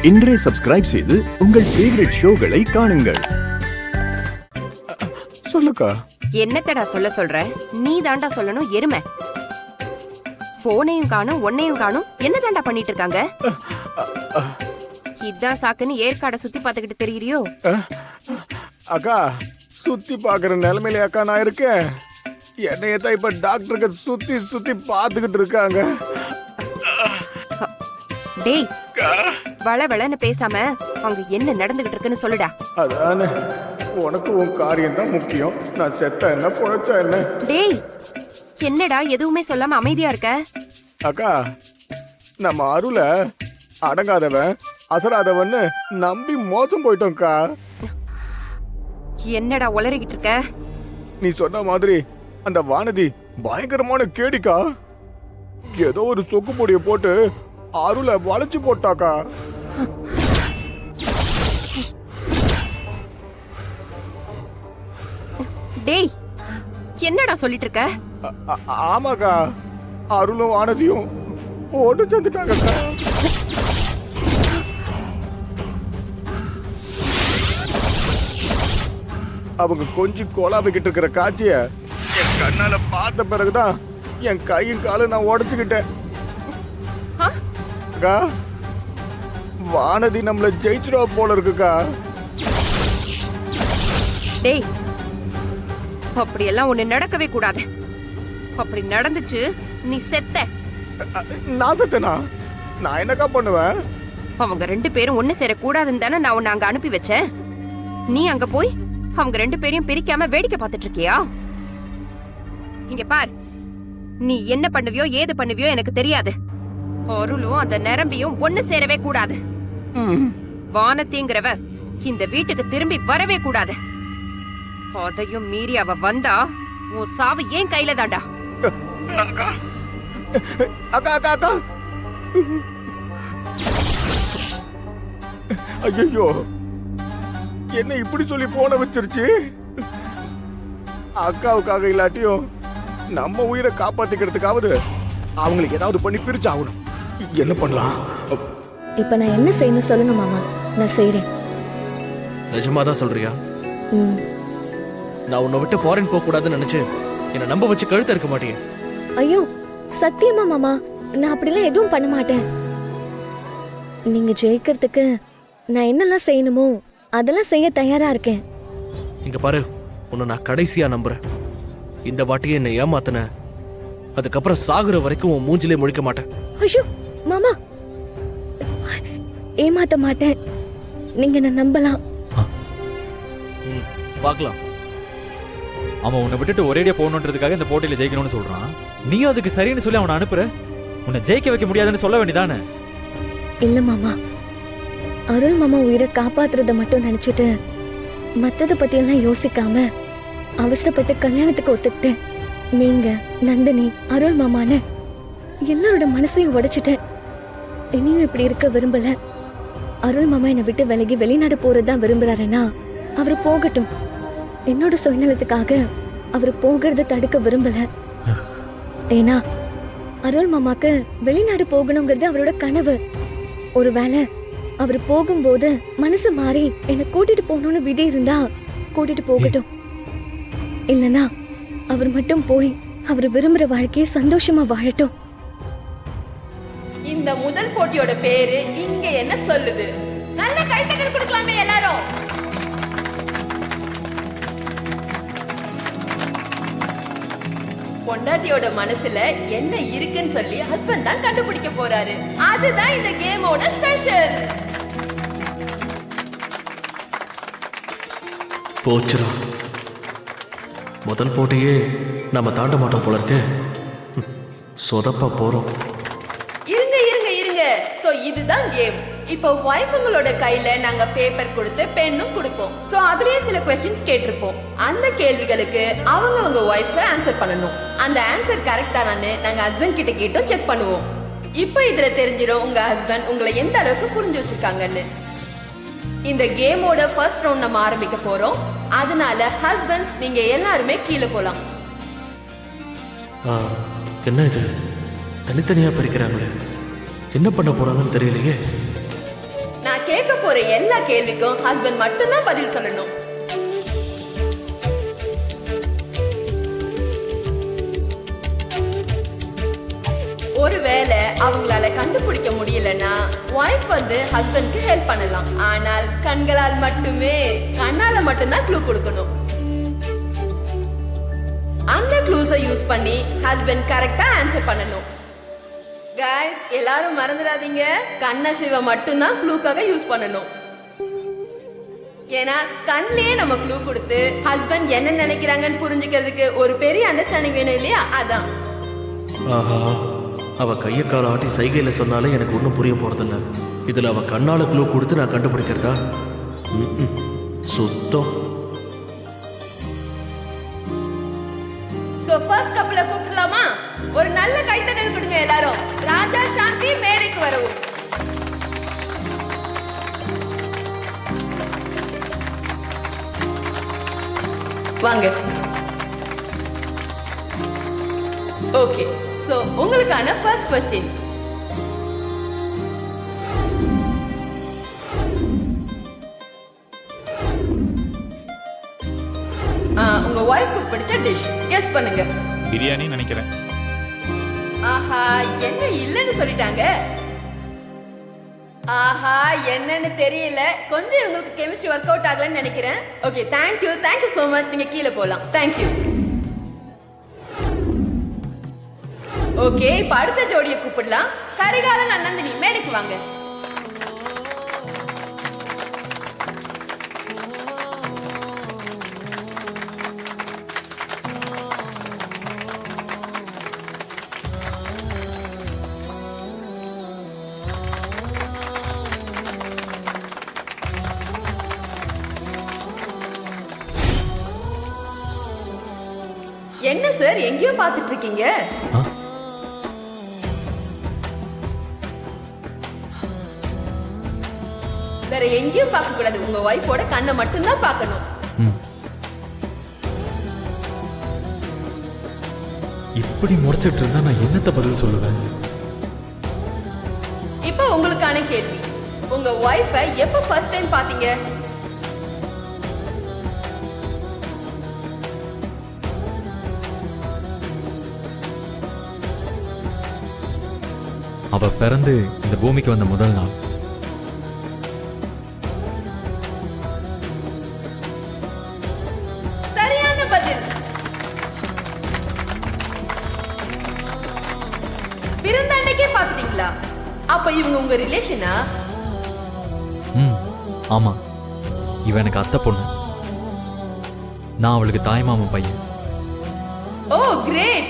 இன்றே சப்ஸ்கிரைப் செய்து உங்கள் ஃபேவரட் ஷோகளை காணுங்கள். சொல்லுக்கா. என்னத்தடா சொல்ற நீ தாண்டா சொல்லணும் எருமை. போனையும் காணும் ஒன்னையும் காணும். என்ன தாண்டா பண்ணிட்டு இருக்காங்க? இதான் சாக்குன்னு ஏற்காட சுத்தி பாத்துக்கிட்டு தெரியுறியோ? அக்கா சுத்தி பாக்குற நிலைமையில அக்கா நான் இருக்கேன். என்னையத்தான் இப்ப டாக்டருக்கு சுத்தி சுத்தி பாத்துக்கிட்டு இருக்காங்க. டேய் வள வளன்னு பேசாம அங்க என்ன நடந்துகிட்டு இருக்குன்னு சொல்லுடா. அதானே, உனக்கு உன் காரியம் தான் முக்கியம். நான் செத்தா என்ன பொழைச்சா என்ன? டேய் என்னடா எதுவுமே சொல்லாம அமைதியா இருக்க? அக்கா நம்ம அருள அடங்காதவன் அசராதவன்னு நம்பி மோசம் போயிட்டோம்க்கா. என்னடா உளறிக்கிட்டு இருக்க? நீ சொன்ன மாதிரி அந்த வானதி பயங்கரமான கேடிக்கா. ஏதோ ஒரு சொக்கு பொடியை போட்டு அருளை வளைச்சு போட்டாக்கா. டேய் என்னடா சொல்லிட்டு இருக்க? ஆமாக்கா, அருளும் வானதியும் ஓட்டு சேர்ந்துட்டாங்கக்கா. அவங்க கொஞ்சம் கோலாவிக்கிட்டு இருக்கிற காட்சிய என் கண்ணால பார்த்த பிறகுதான் என் கையும் காலும் நான் உடைச்சுக்கிட்டேன். அக்கா, வானதி நம்மள ஜெயிச்சிருவா போல இருக்குக்கா. டேய் அப்படியெல்லாம் ஒண்ணு நடக்கவே கூடாது. அப்படி நடந்துச்சு நீ செத்த. நான் செத்தனா? நான் என்னக்கா பண்ணுவேன்? அவங்க ரெண்டு பேரும் ஒண்ணு சேர கூடாதுன்னு தானே நான் உன்னை அங்க அனுப்பி வச்சேன். நீ அங்க போய் அவங்க ரெண்டு பேரையும் பிரிக்காம வேடிக்கை பார்த்துட்டு இருக்கியா? இங்க பார், நீ என்ன பண்ணுவியோ ஏது பண்ணுவியோ எனக்கு தெரியாது. அருளும் அந்த நரம்பியும் ஒண்ணு சேரவே கூடாது. வானத்திங்கிறவ இந்த வீட்டுக்கு திரும்பி வரவே கூடாது. அதையும் மீறி அவ வந்தா உன் சாவு ஏன் கையில தாண்டா. அக்கா அக்கா அக்கா, ஐயோ என்ன இப்படி சொல்லி போன வச்சிருச்சு. அக்காவுக்காக இல்லாட்டியும் நம்ம உயிரை காப்பாத்திக்கிறதுக்காவது அவங்களுக்கு ஏதாவது பண்ணி பிரிச்சு ஆகணும். என்ன பண்ணலாம்? இப்ப நான் என்ன செய்யணும் சொல்லுங்க மாமா, நான் செய்றேன். நிஜமா தான் சொல்றியா? நான் உன்னை விட்டு ஃபாரின் போக கூடாதுன்னு நினைச்சு என்ன நம்ப வச்சு கழுத்த இருக்க மாட்டேன். ஐயோ சத்தியமா மாமா, நான் அப்படிலாம் எதுவும் பண்ண மாட்டேன். நீங்க ஜெயிக்கிறதுக்கு நான் என்னெல்லாம் செய்யணுமோ அதெல்லாம் செய்ய தயாரா இருக்கேன். இங்க பாரு, உன்னை நான் கடைசியா நம்புறேன். இந்த வாட்டியே என்னை ஏமாத்தின, அதுக்கப்புறம் சாகுற வரைக்கும் உன் மூஞ்சிலே முழிக்க மாட்டேன். ஐயோ மாமா, ஏமாத்த மாட்டேன். நீங்க என்ன நம்பலாம். பார்க்கலாம். அவன் உன்னை விட்டுட்டு ஒரேடியா போகணுன்றதுக்காக இந்த போட்டியில ஜெயிக்கணும்னு சொல்றான். நீ அதுக்கு சரின்னு சொல்லி அவனை அனுப்புற. உன்னை ஜெயிக்க வைக்க முடியாதுன்னு சொல்ல வேண்டியதானே? இல்ல மாமா, அருள் மாமா உயிரை காப்பாத்துறத மட்டும் நினைச்சிட்டு மத்தத பத்தி எல்லாம் யோசிக்காம அவசரப்பட்டு கல்யாணத்துக்கு ஒத்துக்கிட்டேன். நீங்க நந்தினி அருள் மாமான்னு எல்லாரோட மனசையும் உடைச்சிட்டேன். இனியும் இப்படி இருக்க விரும்பல. அருள் மாமா என்னை விட்டு விலகி வெளிநாடு போறதுதான் விரும்புறாருன்னா அவரு போகட்டும். என்னோட சுயநலத்துக்காக அவரு போகிறத தடுக்க விரும்பல. ஏன்னா அருள் மாமாக்கு வெளிநாடு போகணுங்கிறது அவரோட கனவு. ஒருவேளை அவரு போகும்போது மனசு மாறி என்னை கூட்டிட்டு போகணும்னு விதி இருந்தா கூட்டிட்டு போகட்டும். இல்லனா அவர் மட்டும் போய் அவர் விரும்புற வாழ்க்கையை சந்தோஷமா வாழட்டும். இந்த முதல் போட்டியோட பேரு இங்க என்ன சொல்லுது? நல்ல கைத்தட்டல் கொடுக்கலாமே எல்லாரும். பொண்டாட்டியோட மனசுல என்ன இருக்குன்னு சொல்லி ஹஸ்பண்ட் தான் கண்டுபிடிக்க போறாரு. அதுதான் இந்த கேமோட ஸ்பெஷல். போச்சுரா, முதல் போட்டியே நம்ம தாண்ட மாட்டோம் போல இருக்கு. சொதப்பா போறோம். இருங்க இருங்க இருங்க. சோ இதுதான் கேம். இப்போ வைஃப்ங்களோட கையில நாங்க பேப்பர் கொடுத்து பென்னும் கொடுப்போம். சோ அதுலயே சில क्वेश्चंस கேட்டிருப்போம். அந்த கேள்விகளுக்கு அவங்க வைஃப் ஆன்சர் பண்ணணும். அந்த ஆன்சர் கரெக்டானு நாங்க ஹஸ்பண்ட் கிட்ட கேட்டும் செக் பண்ணுவோம். இப்போ இதுல தெரிஞ்சிடும் உங்க ஹஸ்பண்ட் உங்களை எந்த அளவுக்கு புரிஞ்சு வச்சிருக்காங்கன்னு. இந்த கேமோட ஃபர்ஸ்ட் ரவுண்ட் நம்ம ஆரம்பிக்க போறோம். அதனால ஹஸ்பண்ட்ஸ் நீங்க எல்லாருமே கீழே போலாம். என்ன இது, தனித்தனியா பிரிக்கிறாங்களே, என்ன பண்ண போறாங்கன்னு தெரியலையே. நான் கேட்க போற எல்லா கேள்விக்கும் ஹஸ்பண்ட் மட்டும்தான் பதில் சொல்லணும். ஒருவேளை அவங்களால கண்டுபிடிக்க முடியலன்னா வைஃப் வந்து ஹஸ்பண்ட்க்கு ஹெல்ப் பண்ணலாம். ஆனால் கண்களால் மட்டுமே, கண்ணால மட்டும்தான் க்ளூ கொடுக்கணும். அந்த க்ளூஸை யூஸ் பண்ணி ஹஸ்பண்ட் கரெக்டா ஆன்சர் பண்ணணும். கைஸ், எல்லாரும் மறந்துடாதீங்க, கண்ணசிவ மட்டும்தான் க்ளூக்காக யூஸ் பண்ணணும். ஏன்னா கண்ணிலேயே நம்ம க்ளூ கொடுத்து ஹஸ்பண்ட் என்ன நினைக்கிறாங்கன்னு புரிஞ்சுக்கிறதுக்கு ஒரு பெரிய அண்டர்ஸ்டாண்டிங் வேணும் இல்லையா? அதான். ஆஹா, அவ கையை கால ஆட்டி சைகையில் சொன்னாலே எனக்கு ஒன்றும் புரிய போறதில்ல. இதுல அவ கண்ணால க்ளூ கொடுத்து நான் கண்டுபிடிக்கிறதா? சுத்தம். சோ ஃபர்ஸ்ட் கப்பல கூப்பிடலாமா? ஒரு நல்ல கைத்தட்டல் கொடுங்க எல்லாரும். ராஜா சாந்தி மேடைக்கு வரவும். வாங்க. ஓகே, சோ உங்களுக்கான ஃபர்ஸ்ட் क्वेश्चन. உங்க வைஃப்க்கு பிடிச்ச டிஷ் கெஸ் பண்ணுங்க. பிரியாணி நினைக்கிறேன். ஆஹா, என்ன இல்லன்னு சொல்லிட்டாங்க. ஆஹா, என்னன்னு தெரியல. கொஞ்சம் உங்களுக்கு கெமிஸ்ட்ரி ஒர்க் அவுட் ஆகலன்னு நினைக்கிறேன். Okay, thank you so much. நீங்க கீழே போலாம். Thank you. ஓகே, இப்ப அடுத்த ஜோடியை கூப்பிடலாம். கரிகாலன் நந்தினி மேடைக்கு வாங்க. என்ன சார் எங்கேயோ பார்த்துட்டு இருக்கீங்க? வேற எங்கேயும் பார்க்க கூடாது. உங்க வைஃபோட கண்ணை மட்டும்தான் பார்க்கணும். இப்படி முறைச்சிட்டு இருந்தா நான் என்னத்த பதில் சொல்லுவேன்? இப்போ உங்களுக்கான கேள்வி. உங்க வைஃபை எப்ப ஃபர்ஸ்ட் டைம் பாத்தீங்க? அவ பிறந்து இந்த பூமிக்கு வந்த முதல் நாள். சரியான பதில். பிறந்த அன்னைக்கே பாத்துட்டீங்களா? அப்ப இவங்க உங்க ரிலேஷனா? ஆமா, இவ எனக்கு அத்தை பொண்ணு. நான் அவளுக்கு தாய்மாமன் பையன். ஓ கிரேட்.